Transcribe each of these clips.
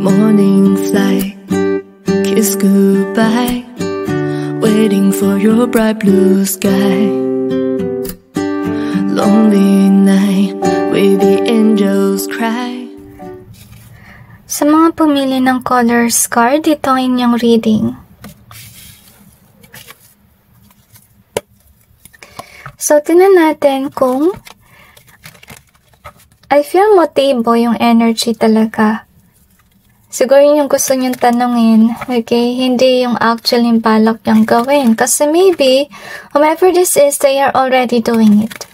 Morning flight, kiss goodbye, waiting for your bright blue sky. Lonely night, where the angels cry. Sa mga pumili ng colors card, ito ang inyong reading. So, tingnan natin kung I feel motibo yung energy talaga. Siguro yung gusto niyong tanungin, okay? Hindi yung actually balak niyang gawin. Kasi maybe, whomever this is, they are already doing it.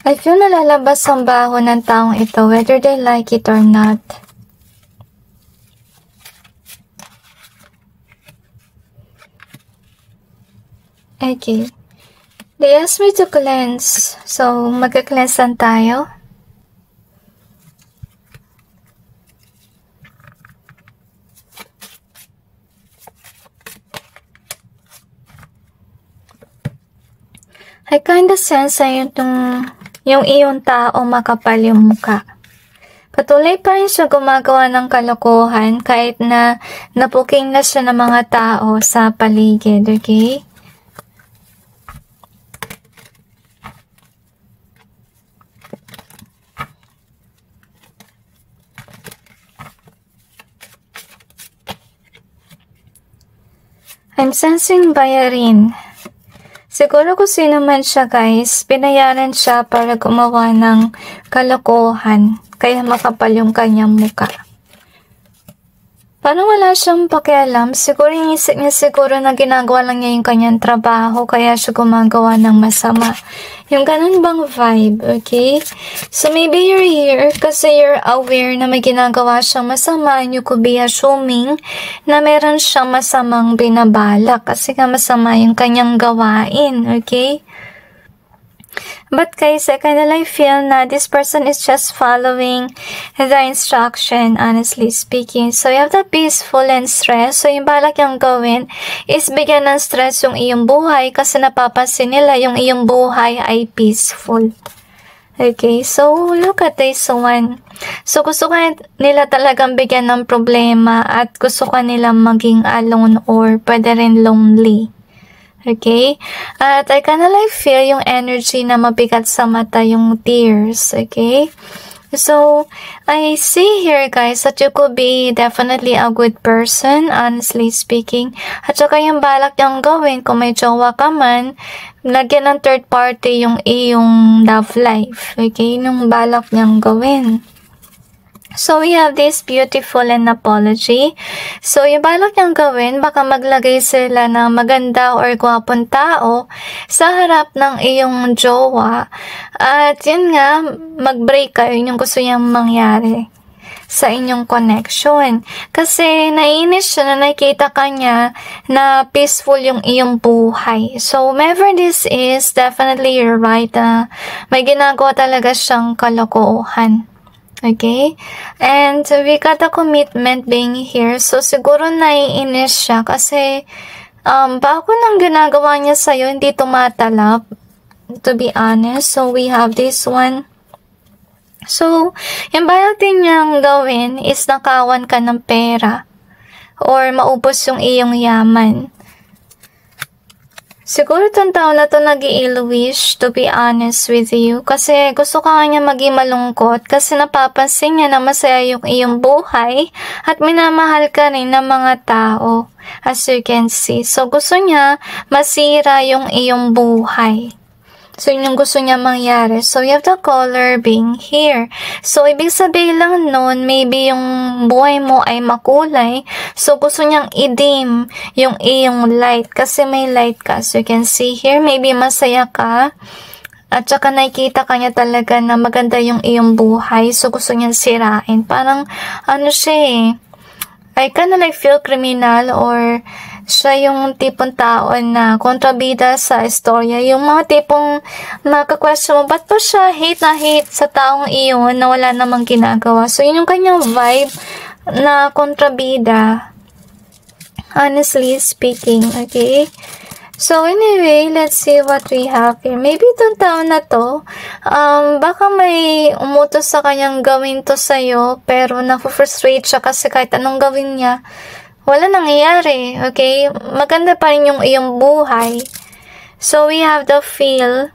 I feel nalalabas ang baho ng taong ito, whether they like it or not. Okay. They asked me to cleanse. So, mag-cleanse lang tayo. I kinda sense na yung iyong tao makapal yung mukha. Patuloy pa rin siya gumagawa ng kalokohan kahit na napuking na siya ng mga tao sa paligid, okay? I'm sensing bayarin. Siguro kung sino man siya guys, pinayaran siya para gumawa ng kalokohan, kaya makapal yung kanyang muka. Parang wala siyang pakialam, siguro yung isip niya siguro na ginagawa lang niya yung kanyang trabaho, kaya siya gumagawa ng masama. Yung ganun bang vibe, okay? So maybe you're here kasi you're aware na may ginagawa siyang masama and you could be assuming na meron siyang masamang binabalak kasi nga masama yung kanyang gawain, okay? But guys, I kinda like feel na this person is just following the instruction, honestly speaking. So, you have the peaceful and stress. So, yung balak yung gawin is bigyan ng stress yung iyong buhay kasi napapansin nila yung iyong buhay ay peaceful. Okay, so look at this one. So, gusto ka nila talagang bigyan ng problema at gusto ka nilang maging alone or pwede rin lonely. Okay? At I kinda like feel yung energy na mabigat sa mata yung tears. Okay? So, I see here guys that you could be definitely a good person, honestly speaking. At saka yung balak niyang gawin, kung may jowa ka man, lagyan ng third party yung iyong love life. Okay? Yung balak niyang gawin. So, we have this beautiful and apology. So, yung balak niyang gawin, baka maglagay sila ng maganda or gwapong tao sa harap ng iyong jowa. At yun nga, mag-break kayo, yung gusto niyang mangyari sa inyong connection. Kasi, naiinis siya na nakita ka niya na peaceful yung iyong buhay. So, whomever this is, definitely you're right. May ginagawa talaga siyang kalokohan. Okay? And we got a commitment being here. So, siguro naiinis siya kasi bago nang ginagawa niya sa'yo, hindi tumatalab. To be honest. So, we have this one. So, yung balak din niyang gawin is nakawan ka ng pera or maubos yung iyong yaman. Siguro itong tao na ito nag-i-ill-wish, to be honest with you. Kasi gusto ka nga niya maging malungkot kasi napapansin niya na masaya yung iyong buhay at minamahal ka rin ng mga tao, as you can see. So gusto niya masira yung iyong buhay. So, yun yung gusto niya mangyari. So, you have the color being here. So, ibig sabihin lang nun, maybe yung buhay mo ay makulay. So, gusto niyang i-dim yung iyong light. Kasi may light ka. So, you can see here, maybe masaya ka. At saka nakikita ka niya talaga na maganda yung iyong buhay. So, gusto niyang sirain. Parang, ano siya eh. I kinda like feel criminal or siya yung tipong tao na kontrabida sa istorya. Yung mga tipong maka-question mo, ba't pa siya hate na hate sa taong iyon na wala namang ginagawa? So, yun yung kanyang vibe na kontrabida. Honestly speaking, okay? So anyway, let's see what we have here. Maybe itong taon na to, baka may umutos sa kanyang gawin to sa'yo, pero na-frustrate siya kasi kahit anong gawin niya, wala nangyayari, okay? Maganda pa rin yung iyong buhay. So we have the feel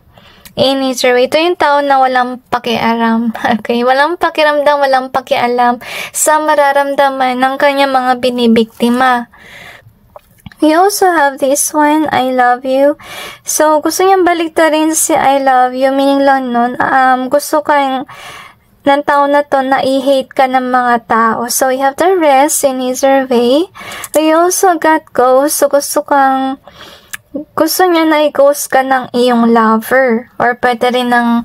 in nature. Ito yung taon na walang pakialam, okay? Walang pakiramdam, walang pakialam sa mararamdaman ng kanyang mga binibiktima. We also have this one, I love you. So, gusto niyang baliktarin si I love you, meaning lang nun, gusto kang ng taon na to na i-hate ka ng mga tao. So, we have the rest in either way. We also got ghost. So, gusto niya na i-ghost ka ng iyong lover. Or pwede rin ng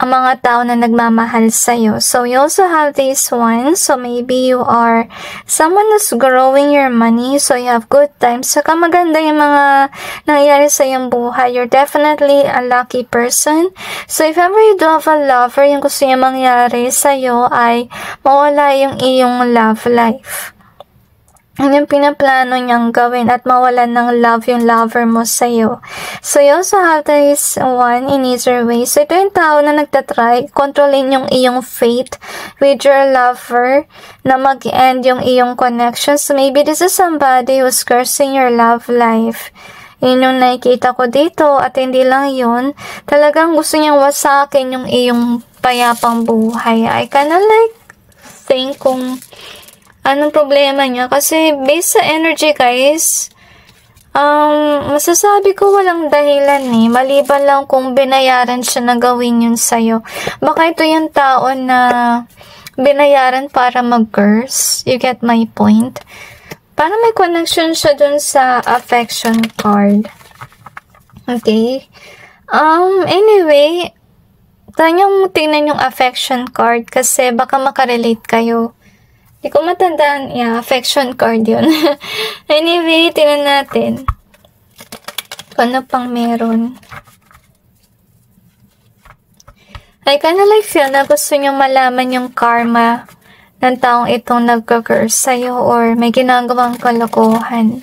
ang mga tao na nagmamahal sa'yo. So, you also have this one. So, maybe you are someone who's growing your money. So, you have good times. Saka maganda yung mga nangyayari sa iyong buhay. You're definitely a lucky person. So, if ever you do have a lover, yung gusto niya mangyari sa'yo ay mawala yung iyong love life. Yung pinaplano niyang gawin at mawalan ng love yung lover mo sa'yo. So, you also have this one in either way. So, ito yung tao na nagtatry, kontrolin yung iyong fate with your lover na mag-end yung iyong connection. So, maybe this is somebody who's cursing your love life. Yun yung nakikita ko dito at hindi lang yun. Talagang gusto niyang wasakin yung iyong payapang buhay. I kinda like think kung anong problema niya? Kasi based sa energy, guys, masasabi ko walang dahilan eh. Maliban lang kung binayaran siya na gawin yun sa'yo. Baka ito yung tao na binayaran para mag-curse. You get my point? Para may connection siya dun sa affection card. Okay? Anyway, tanyang tingnan yung affection card kasi baka makarelate kayo. Hindi ko matandaan. Yeah, affection card yun. Anyway, tingnan natin. Kung ano pang meron. I kinda like feel na gusto nyo malaman yung karma ng taong itong nagka-curse sa'yo or may ginagawang kalokohan.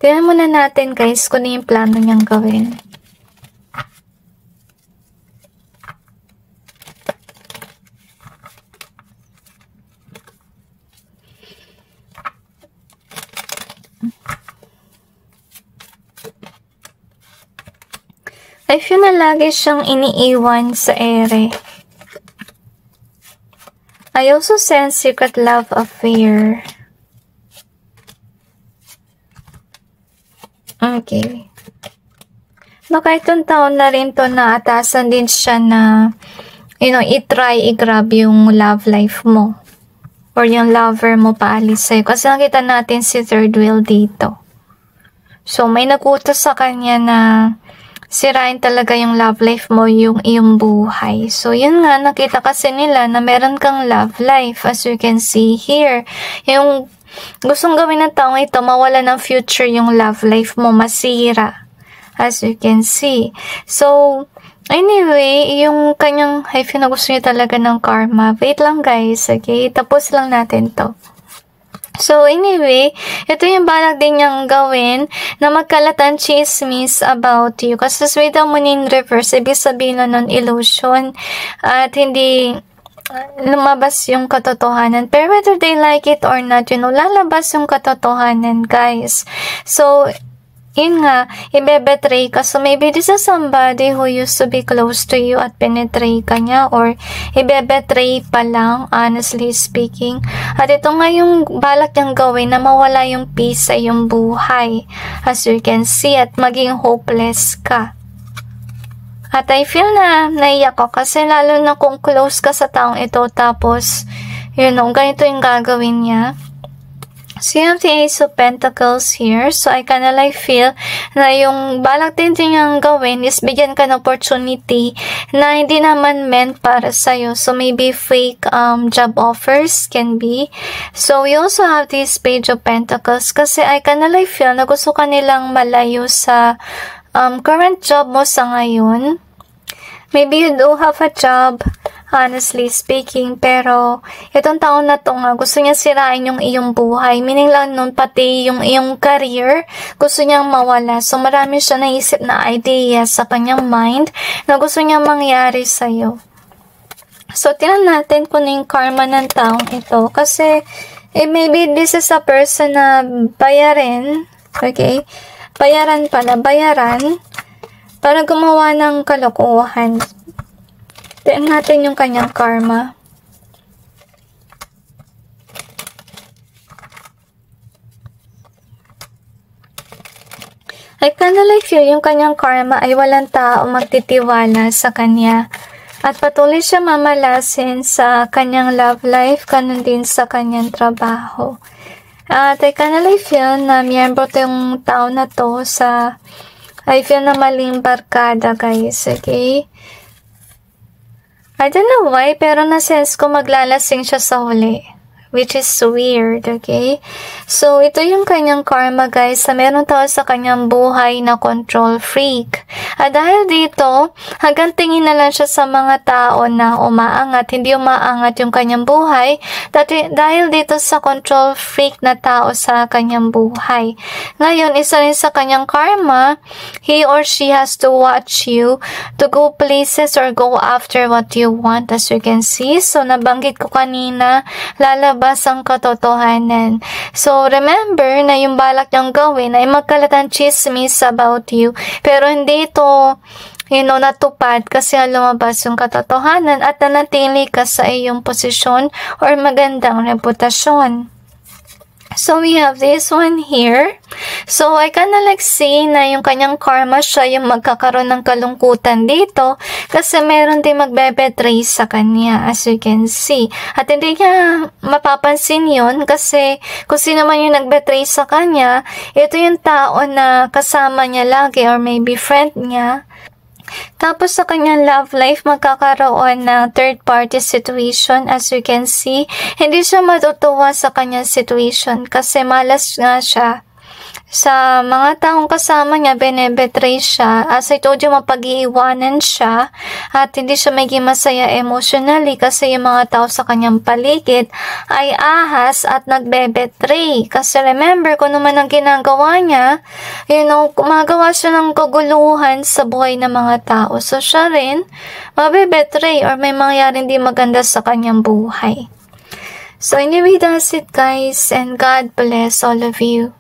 Tingnan muna natin guys kung ano yung plano niyang gawin. I feel na lagi siyang iniiwan sa ere. I also sense secret love affair. Okay. Baka itong taon na rin to na atasan din siya na, i-try, i-grab yung love life mo. Or yung lover mo paalis sa'yo. Kasi nakita natin si third wheel dito. So, may nagutos sa kanya na sirain talaga yung love life mo, yung iyong buhay. So, yun nga, nakita kasi nila na meron kang love life. As you can see here, yung gustong gawin ng taong ito, mawala ng future yung love life mo, masira. As you can see. So, anyway, yung kanyang, I feel na gusto niya talaga ng karma. Wait lang guys, okay? Tapos lang natin to. So, anyway, ito yung balak din niyang gawin na magkalatan chismis about you. Kasi with the moon in reverse, ibig sabihin na nun illusion at hindi lumabas yung katotohanan. Pero whether they like it or not, lalabas yung katotohanan, guys. So, yun nga, ibebetray ka. So, maybe this is somebody who used to be close to you at penetray ka niya or ibebetray pa lang, honestly speaking. At ito nga yung balak niyang gawin na mawala yung peace sa iyong buhay. As you can see, at maging hopeless ka. At I feel na naiyak ko kasi lalo na kung close ka sa taong ito tapos, ganito yung gagawin niya. So, you have the Ace of Pentacles here. So, I kinda like feel na yung balak din niyang gawin is bigyan ka ng opportunity na hindi naman meant para sa'yo. So, maybe fake job offers can be. So, we also have this Page of Pentacles kasi I kinda like feel na gusto ka nilang malayo sa current job mo sa ngayon. Maybe you do have a job honestly speaking. Pero, itong taon na to nga, gusto niya sirain yung iyong buhay. Meaning lang nun, pati yung iyong career, gusto niyang mawala. So, marami siya naisip na idea sa kanyang mind na gusto niyang mangyari sa'yo. So, tingnan natin kung yung karma ng taong ito. Kasi, maybe this is a person na bayaran, okay? Bayaran para gumawa ng kalokohan. Tingnan natin yung kanyang karma. I kinda like feel yung kanyang karma ay walang tao magtitiwala sa kanya. At patuloy siya mamalasin sa kanyang love life, ganun din sa kanyang trabaho. At I kinda like feel na miyembro yung tao na to sa, I feel na maling barkada, guys, okay? I don't know why, pero na-sense ko maglalasing siya sa huli. Which is weird, okay? So, ito yung kanyang karma, guys, na meron tao sa kanyang buhay na control freak. At dahil dito, hanggang tingin na lang siya sa mga tao na umaangat, hindi umaangat yung kanyang buhay, dahil dito sa control freak na tao sa kanyang buhay. Ngayon, isa rin sa kanyang karma, he or she has to watch you to go places or go after what you want, as you can see. So, nabanggit ko kanina, lalabas ang katotohanan. So, remember na yung balak niyang gawin ay magkalat ang chismis about you. Pero hindi ito, natupad kasi lumabas yung katotohanan at nanatili ka sa iyong posisyon or magandang reputasyon. So, we have this one here. So, I kinda like see na yung kanyang karma siya yung magkakaroon ng kalungkutan dito kasi meron din magbe-betray sa kanya, as you can see. At hindi niya mapapansin yun kasi kung sino man yung nag-betray sa kanya, ito yung tao na kasama niya lagi or maybe friend niya. Tapos sa kanyang love life, magkakaroon ng third party situation, as you can see. Hindi siya matutuwa sa kanyang situation kasi malas nga siya. Sa mga taong kasama niya, benebetray siya. As I told you, mapag-iiwanan siya at hindi siya maging masaya emotionally kasi yung mga tao sa kanyang paligid ay ahas at nagbebetray. Kasi remember, kung naman ang ginagawa niya, gumagawa siya ng kaguluhan sa buhay ng mga tao. So, siya rin, mabebetray or may mangyaring di maganda sa kanyang buhay. So, anyway, that's it, guys, and God bless all of you.